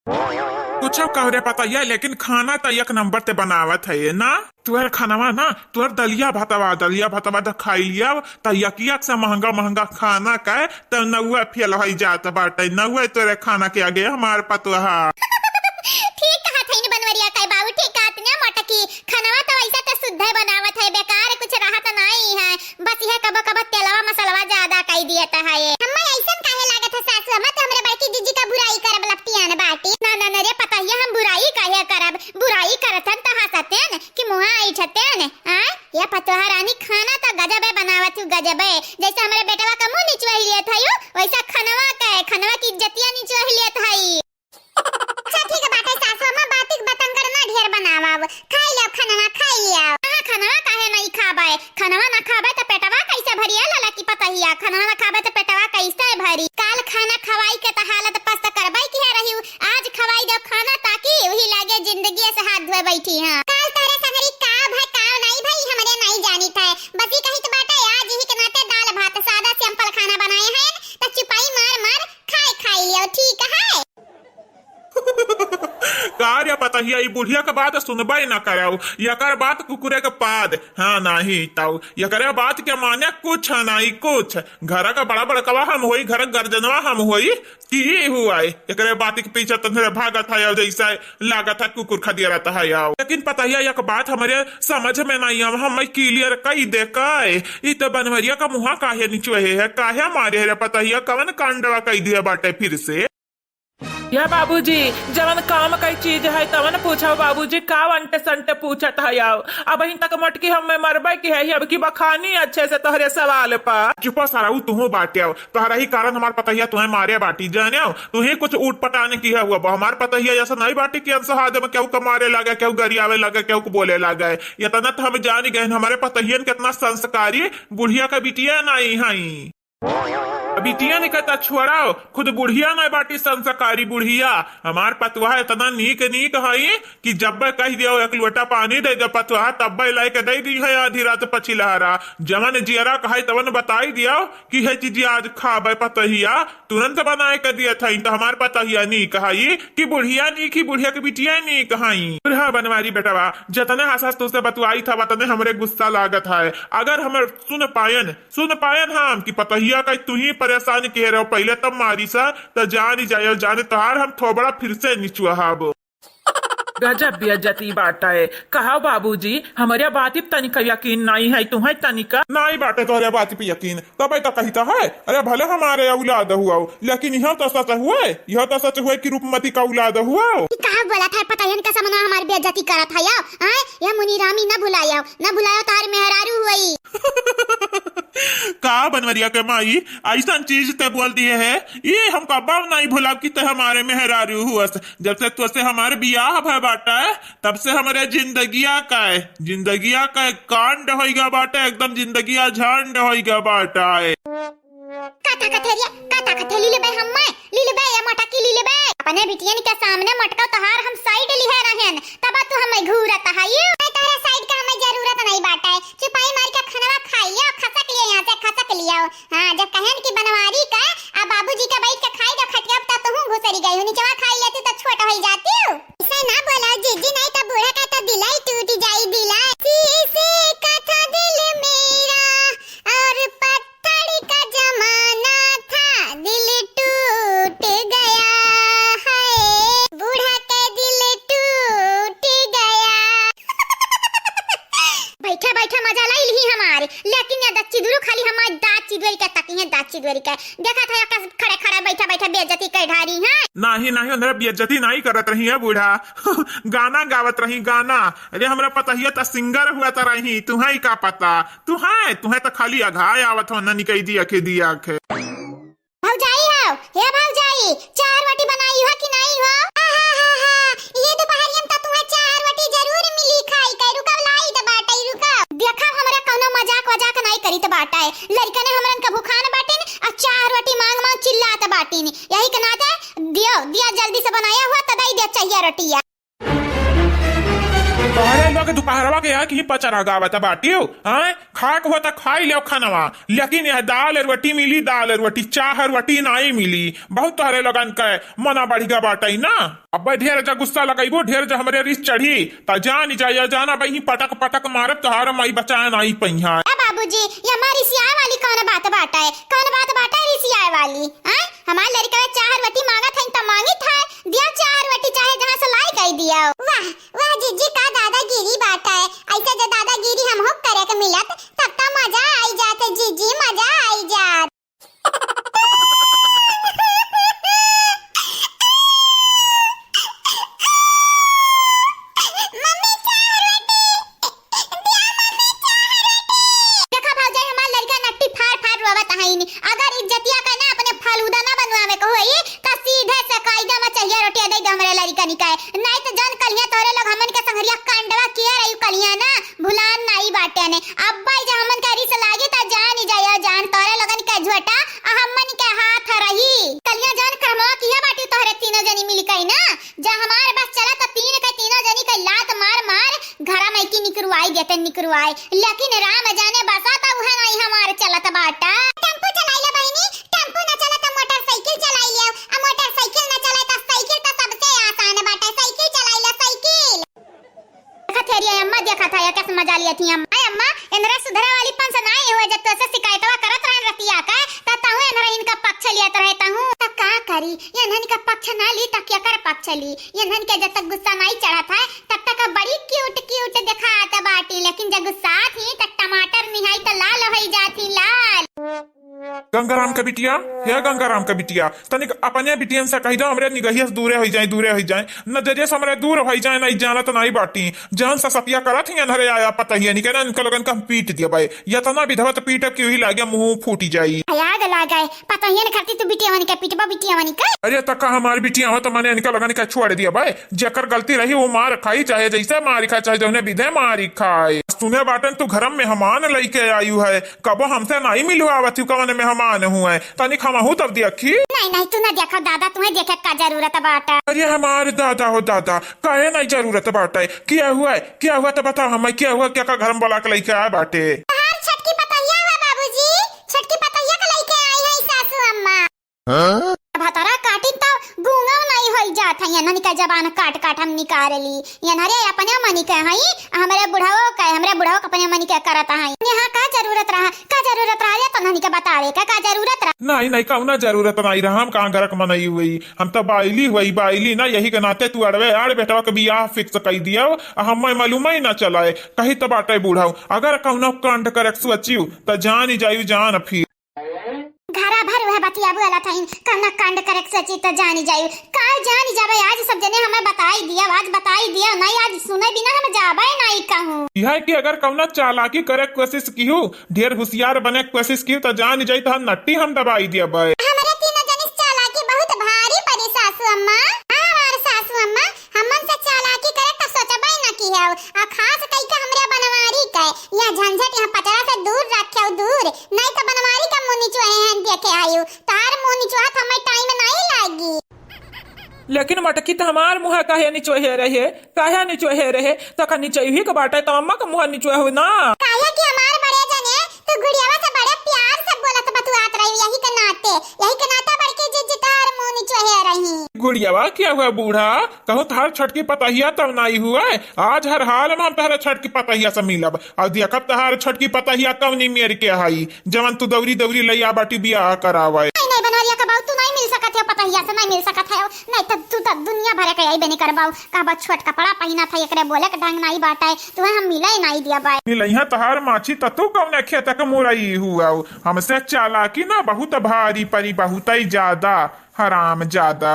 कुछ कह रे पता है, लेकिन खाना तो एक नंबर ते बनावत है ना। तुहर खानावा ना, तुहर दलिया भतवा तो खाई लिया तो यकियक से महंगा महंगा खाना का तो नौआ फेल हो जात बाटे। नौआ तोरे खाना के आगे हमार पतवा। ठीक कहा थईन बनवरिया काय बाबू, ठीक कहत ने मोटकी खानावा तो ऐसा तो शुद्ध बनावत है, बेकार कुछ राहत नहीं है, बस यह कब कब तेलवा मसालावा ज्यादा कई दियत है। हम्मे ऐसन काहे लागत है सासु, हम तो हमरे बेटी जीजी का बुराई करब लगती है बाटी। ना ना ना रे पता है, हम बुराई काहे करब, बुराई करतन तो हंसतेन कि मुहा ऐठतेन। हां ये पतोहा रानी खाना तो गजब है बनावत हूं, गजब है। जैसे हमरे बेटवा का मुंह निचवा लिया था यो, वैसा खनवा का है, खनवा की इज्जतियां निचवा लिया था। अच्छा ठीक है बाटे सासु, हम बातिक बतन करना ढेर बनावा, खाई ले खाना खाई ले। हां खाना काहे नहीं खाबे, खाना ना खाबे तो पेटवा कैसे भरिया लाला की पता हिया, खाना ना खाबे तो पेटवा कैसे भरी। काल खाना खवाई के तो हालत पस्त करबै की है रही, आज खवाई दो खाना ताकि वही लागे जिंदगी से हाथ धोए बैठी। हां काल तारे सगरी का भाई का नहीं भाई हमरे नहीं जानी था, बस ही कही तो बाटे आज ही के नाते दाल भात सादा सिंपल खाना बनाए हैं तो चुपाई मार मार खाई लियो, ठीक है। कार्य पता ही बुढ़िया के बात सुनबे न कराऊ, यकर बात कुकुरे के पाद। हाँ नहीं ताऊ, यकर बात के माने कुछ नहीं कुछ। घर का बड़ा बड़ा कवा हम होई, घर गर्जनवा हम होई की हुआ एकरे बात के पीछे तंदरे भागत है, जैसा लागत है कुकुर खदिया रहता है यार। लेकिन पता ही एक बात हमारे समझ में नहीं, हम क्लियर कई दे का तो बनवरिया का मुहा काहे नीचे है, काहे मारे है पता ही कवन कांडवा कई दिया बाटे फिर से। या बाबूजी जवन काम कई चीज है तवन पूछो बाबूजी, का अंटे संटे पूछत है आओ। अब अहीं तक मटकी हम मरबे की है, अब की बखानी अच्छे से तोहरे सवाल पर। चुपा सारा तुह बाटे आओ, तोहरा ही कारण हमार पता ही तुम्हें मारे बाटी जाने आओ, तुम्हें कुछ ऊट पटाने की है हुआ हमार पता ही ऐसा नहीं बाटी की अंसहाद में क्यों मारे लगे, क्यों गरियावे लगे, क्यों बोले लगे। ये तना तो हम जान गए हमारे पता ही कितना संस्कारी बुढ़िया का बिटिया नहीं है। बिटिया ने कहता छोड़ाओ, खुद बुढ़िया नहीं बाटी संस्कारी बुढ़िया। हमार पतवा इतना नीक नीक है कि जब कह दियो एक लोटा पानी दे दो पतवा, तब लाई के दे दी है आधी रात पची लहरा। जमन जियरा कहे तवन बताई दियो कि है चीज आज खाबे पतहिया, तुरंत बनाए के दिया था। तो हमार पतहिया नी कहाई कि बुढ़िया नी की बुढ़िया की बिटिया नी कहाई। बुढ़ा बनवारी बेटवा जतने हंस तुझसे बतवाई था वतने हमरे गुस्सा लागत है। अगर हम सुन पायन हम कि पतहिया का तू ही परेशान कह रहे हो पहले तब मारी सा तो जान ही जाए, जाने तोहार हम थोबड़ा फिर से निचुआब। गजब बेइज्जती बात है। कहा बाबूजी हमारे बात तनिका यकीन नहीं है, तुम्हें तनिका नहीं बाटे तोहरे बात पे यकीन, तब तो कहता है अरे भले हमारे औलाद हुआ, लेकिन यह तो सच हुआ, यह तो सच हुआ कि रूपमती का औलाद हुआ। कहा बोला था पता है इनका समना हमारी बेइज्जती करा था या मुनीरामी न भुलाया तार मेहरारू हुई। का बनवरिया के माई ऐसा चीज ते बोल दिए है, ये हम कब्बा नहीं भुला कि ते हमारे मेहरारू हुआ। जब से तुझसे हमारे बियाह भय बाटा है तब से हमारे जिंदगिया का कांड होइगा बाटा, एकदम जिंदगिया झांड होइगा बाटा है। काता कथे लीले बे हम लीले बे या मटकी लीले बे अपने बिटियन के सामने मटका तहार हम साइड लिहे रहन, तब तू हम घूरत है तारे साइड का हमें जरूरत नहीं बाटा है। चुपाई मार के खाना खाई लिया, खसक लिया यहां से खसक लिया। हां जब कहन की बनवारी का आ बाबूजी का बैठ के खाई दो खटिया तब तो हूं घुसरी गई हूं, नीचवा खाई लेती तो छोटा हो जाती हूं। ऐसा ना बोला जीजी, नहीं तो बूढ़ा का तो दिलाई टूट जाई दिलाई। से कथा दिल मेरा और पत्थर का जमाना था, दिल टूट गया है, बूढ़ा का दिल टूट गया। बैठा बैठा मजा लाई ली हमारे, लेकिन ये दच्ची दूर खाली हमारे दांत चिदवरी का तकी है, दांत चिदवरी का देखा था खड़े खड़े बैठा बैठा बेइज्जती कर ढारी है। नहीं उन्हें बेइज्जती नहीं करत रही है बूढ़ा गाना गावत रही गाना। अरे हमरा पता ही तो सिंगर हुआ तो रही, तुम्हें का पता, तुम्हें तो खाली अघाय आवत हो, न निकई दी अखे दी आंखें। भौजाई हो हे भौजाई, 4 रोटी बनाई हो कि नहीं हो? ये दोपहरियन त तुम्हें 4 रोटी जरूर मिली खाई के। रुका लाई त बाटई रुका, देखा हमरा कोनो मजाक नहीं करी त बाटा है। लड़का ने हमरन का भूखान बाटिन और 4 रोटी मांग चिल्लात बाटिन, यही के नाते दिया जल्दी से बनाया हुआ तदाई दे चाहिए रोटिया। तोहरे लोग दोपहरवा के यहाँ की पचरा गावत बाटियो हैं खाक हो तो खाई ले खानवा लेकिन यह दाल रोटी मिली दाल रोटी चाह रोटी नहीं मिली बहुत तोहरे लोगन के मना बढ़िया बाटे ना अब ढेर जा गुस्सा लगाइबो ढेर जा हमरे रिस चढ़ी त जान जाया जाना बही पटक पटक मारब तोहार माई बचाए नहीं पहिया बाबूजी ये हमारी रिसियाए वाली कौन बात बाटा है रिसियाए वाली हैं हमार लड़का चार रोटी मांगा था त मांगी था दिया चार रोटी चाहे जहां से लाई कह दिया वाह वाह जीजी का दादागिरी बाटा है ऐसे जो दादागिरी हम हो करे के मिलत तब तो मजा आई जात जीजी मजा आई जात अगर इज्जतिया का ना अपने फालूदा ना बनवावे को होई त सीधे से कायदा में चाहिए रोटी दे दे हमरे लड़का निकाय नहीं तो जन कलिया तोरे लोग हमन के संगरिया कांडवा किया रही कलिया ना भुलान नहीं बाटे ने अब भाई जे हमन के रिस लागे त जान जाया जान तोरे लोगन के झोटा हमन के हाथ रही कलिया जान करमवा किया बाटी तोरे तीनों जनी मिल के ना जा हमारे बस चला त तीनों जनी के लात मार मार घरा में की निकरुआई लेकिन राम जाने बसा त उहे नहीं हमारे चलत बाटा देखा था या कैसे मजा लिया थी अम्मा इनरा सुधरे वाली पन से नहीं हुए जब तो से शिकायतवा करत रहन रतिया का ताहू इनरा इनका पक्ष लियत रहता हूं त का करी ये नन का पक्ष ना ली त क्या कर पक्ष ली ये नन के जब तक गुस्सा नहीं चढ़ा था तब तक बड़ी क्यूट दिखा आता बाटी लेकिन जब गुस्सा थी त टमाटर निहाई त लाल होई जाती लाल गंगाराम का बिटिया हे गंगाराम का बिटिया तनिक अपने बिटियन से कह दो हमरे निगहिया से दूरे हो जाए नजरिया से हमरे दूर हो जाए नहीं जाना तो नहीं बाटी जान सा सतिया करत ही अनहरे आया पता ही नहीं कहना इनका लोगन का पीट दिया भाई या तना विधवा तो पीट क्यों ही लागे मुंह फूटी जाई याद लागे पता ही नहीं करती तू बिटिया वानी का पीटबा बिटिया वानी का अरे तक हमारी बिटिया हो तो मैंने इनका लोगन का छोड़ दिया भाई जेकर गलती रही वो मार खाई चाहे जैसे मारी खाए चाहे जो विधे मारी खाए सुने बाटन तू घर में मेहमान लेके आयु है कबो हमसे नहीं मिलू आवती कौन मेहमान हुआ है तनिक हम हूँ तब देखी नहीं तू ना देखा दादा तुम्हें देखे का जरूरत बाटा अरे हमारे दादा हो दादा कहे नहीं जरूरत बाटे क्या हुआ तो बताओ हमें क्या हुआ क्या घर में बोला के लेके आए बाटे छटकी पतैया हुआ बाबूजी छटकी पतैया के लेके आई है सासू अम्मा भतरा काटी तो गूंगा नहीं होई जात है ये ननी का जबान काट हम निकाल ली ये नरे अपने मनी के हई हमरे बुढ़ाओ अपने मनी के करता है यहां का जरूरत रहा तो ननी के बतावे का जरूरत रहा नहीं कौना जरूरत नहीं रहा हम कहां गरक मनई हुई हम तो बाइली ना यही के नाते तू अड़वे आड़ बेटवा के बियाह फिक्स कर दिया हमें मालूम ही ना चलाए कहीं तो बाटे बुढ़ाऊ अगर कौनो कांड करे सोचियो तो जान ही जायु जान फिर घरा भर वह बतिया वाला था कन्ना कांड करे सची तो जानी जायु का जानी जावे आज सब जने हमें बताई दिया नहीं आज सुने बिना हम जावे नहीं कहूं यह कि अगर कौना चालाकी करे कोशिश कियो ढेर होशियार बने कोशिश कियो तो जान जाई तो नट्टी हम दबाई दिया भाई हमारे तीनों जने चालाकी बहुत भारी पड़ी सासू अम्मा हमार सासू अम्मा हमन से चालाकी करे तो सोचबे ना की है आ खास कई का हमरे बनवारी के या झंझट यहां पटरा से दूर रखे दूर नहीं तो बनवारी का मुंह निचोए देखे आयु तार मुंह निचोआ हमें टाइम नहीं लागी लेकिन मटकी तो हमार मुँह काहे निचोहे रहे तो का निचोही के बाटे तो अम्मा का मुँह निचोहे हो ना काहे कि हमार बड़े जने तो गुड़ियावा से बड़े प्यार से बोलत बतुआत रही यही के नाते बड़के जितार मुंह निचोहे रही गुड़ियावा क्या हुआ बूढ़ा कहूँ तार छटकी पतहिया तब नहीं हुआ आज हर हाल में हम तारा छटकी पतहिया से मिलब और देखब तार छटकी पतहिया कवनी मेर के हाई जवन तू दौरी लैया बाटी बियाह करावे नहीं बनवारिया का बाऊ तू नहीं मिल सकत है पतहिया से नहीं मिल सकत है नहीं तो तू तो दुनिया भर के आई बने करबाऊ का बा छोट कपड़ा पहना था एकरे बोले के ढंग नहीं बाटा है तुम्हें हम मिला ही नहीं दिया बाई मिलैया तहार माछी तू कौन खेत के मुरई हुआ हमसे चालाकी ना बहुत भारी परी बहुत ही ज्यादा हराम ज्यादा